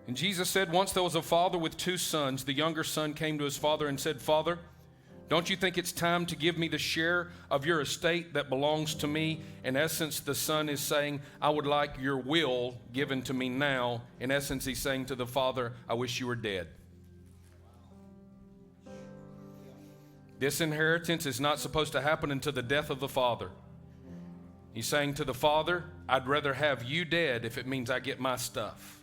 And Jesus said, once there was a father with 2 sons. The younger son came to his father and said, Father, don't you think it's time to give me the share of your estate that belongs to me? In essence, the son is saying, I would like your will given to me now. In essence, he's saying to the father, I wish you were dead. This inheritance is not supposed to happen until the death of the father. He's saying to the father, I'd rather have you dead if it means I get my stuff.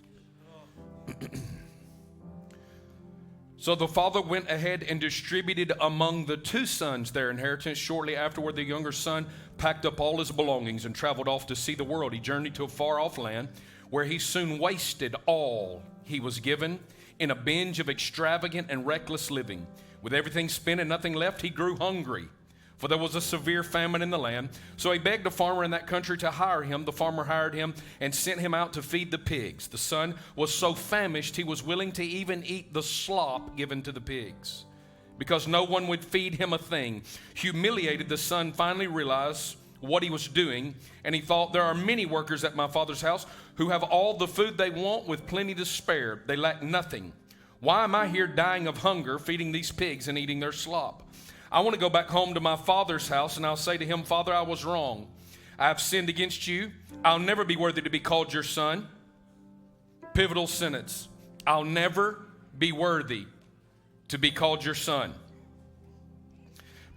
So the father went ahead and distributed among the 2 sons their inheritance. Shortly afterward, the younger son packed up all his belongings and traveled off to see the world. He journeyed to a far-off land where he soon wasted all he was given in a binge of extravagant and reckless living. With everything spent and nothing left, he grew hungry, for there was a severe famine in the land. So he begged a farmer in that country to hire him. The farmer hired him and sent him out to feed the pigs. The son was so famished he was willing to even eat the slop given to the pigs, because no one would feed him a thing. Humiliated, the son finally realized what he was doing, and he thought, there are many workers at my father's house who have all the food they want with plenty to spare. They lack nothing. Why am I here dying of hunger, feeding these pigs and eating their slop? I want to go back home to my father's house, and I'll say to him, Father, I was wrong. I have sinned against you. I'll never be worthy to be called your son. Pivotal sentence. I'll never be worthy to be called your son.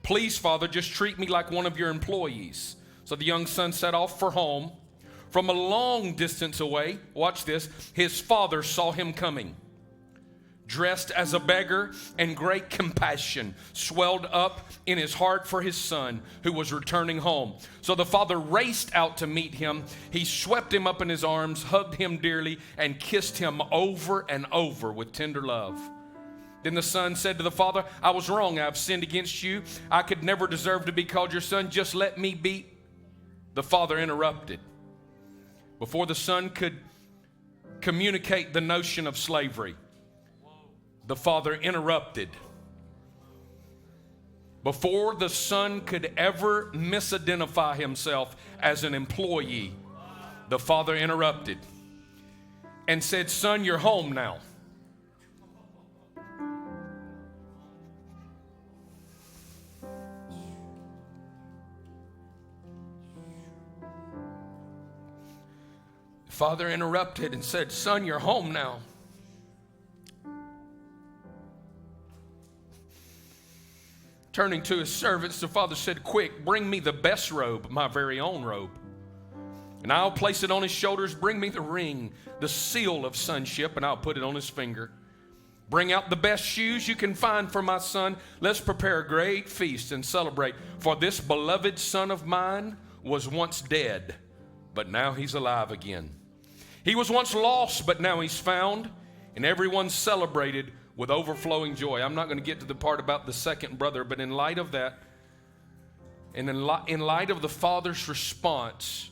Please, Father, just treat me like one of your employees. So the young son set off for home. From a long distance away, watch this, his father saw him coming. Dressed as a beggar, and great compassion swelled up in his heart for his son who was returning home. So the father raced out to meet him. He swept him up in his arms, hugged him dearly, and kissed him over and over with tender love. Then the son said to the father, I was wrong. I have sinned against you. I could never deserve to be called your son. Just let me be. The father interrupted. Before the son could communicate the notion of slavery, the father interrupted. Before the son could ever misidentify himself as an employee, the father interrupted and said, son, you're home now. The father interrupted and said, son, you're home now. Turning to his servants, the father said, quick, bring me the best robe, my very own robe, and I'll place it on his shoulders. Bring me the ring, the seal of sonship, and I'll put it on his finger. Bring out the best shoes you can find for my son. Let's prepare a great feast and celebrate. For this beloved son of mine was once dead, but now he's alive again. He was once lost, but now he's found, and everyone celebrated with overflowing joy. I'm not going to get to the part about the second brother, but in light of that, and in light of the father's response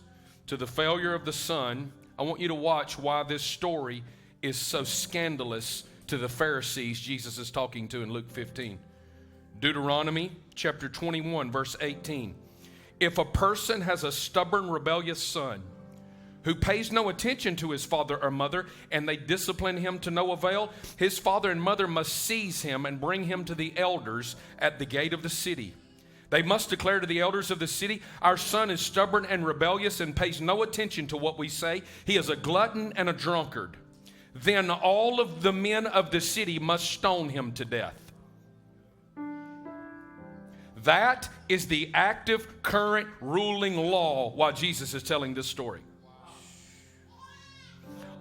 to the failure of the son, I want you to watch why this story is so scandalous to the Pharisees Jesus is talking to in Luke 15. Deuteronomy chapter 21, verse 18. If a person has a stubborn, rebellious son who pays no attention to his father or mother, and they discipline him to no avail, his father and mother must seize him and bring him to the elders at the gate of the city. They must declare to the elders of the city, our son is stubborn and rebellious and pays no attention to what we say. He is a glutton and a drunkard. Then all of the men of the city must stone him to death. That is the active, current, ruling law while Jesus is telling this story.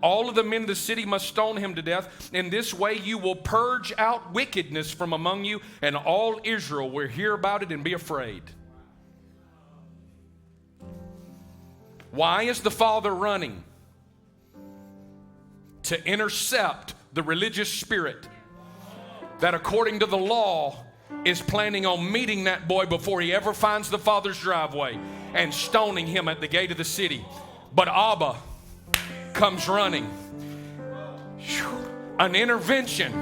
All of the men of the city must stone him to death. In this way you will purge out wickedness from among you, and all Israel will hear about it and be afraid. Why is the father running? To intercept the religious spirit that, according to the law, is planning on meeting that boy before he ever finds the father's driveway and stoning him at the gate of the city. But Abba comes running. An intervention.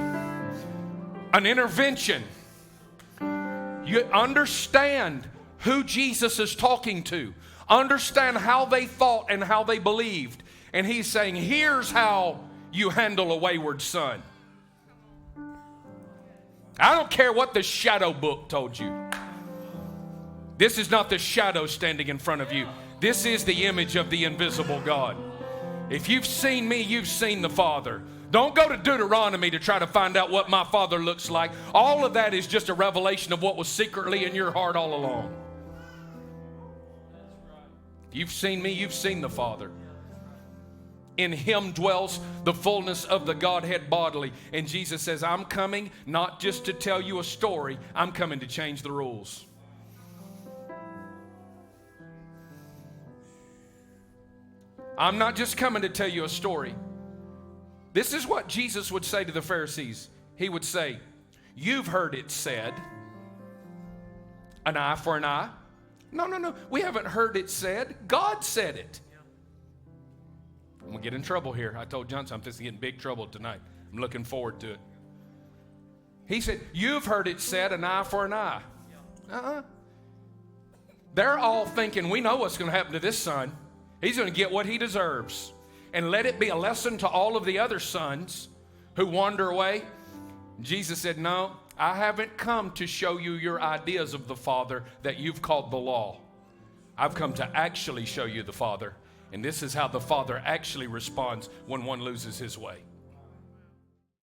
You understand who Jesus is talking to. Understand how they thought and how they believed. And he's saying, here's how you handle a wayward son. I don't care what the shadow book told you. This is not the shadow standing in front of you. This is the image of the invisible God. If you've seen me, you've seen the Father. Don't go to Deuteronomy to try to find out what my Father looks like. All of that is just a revelation of what was secretly in your heart all along. If you've seen me, you've seen the Father. In him dwells the fullness of the Godhead bodily. And Jesus says, I'm coming not just to tell you a story, I'm coming to change the rules. I'm not just coming to tell you a story. This is what Jesus would say to the Pharisees. He would say, you've heard it said, an eye for an eye. No. We haven't heard it said. God said it. I'm going to get in trouble here. I told Johnson I'm just getting in big trouble tonight. I'm looking forward to it. He said, you've heard it said, an eye for an eye. They're all thinking, we know what's going to happen to this son. He's going to get what he deserves. And let it be a lesson to all of the other sons who wander away. Jesus said, no, I haven't come to show you your ideas of the Father that you've called the law. I've come to actually show you the Father. And this is how the Father actually responds when one loses his way.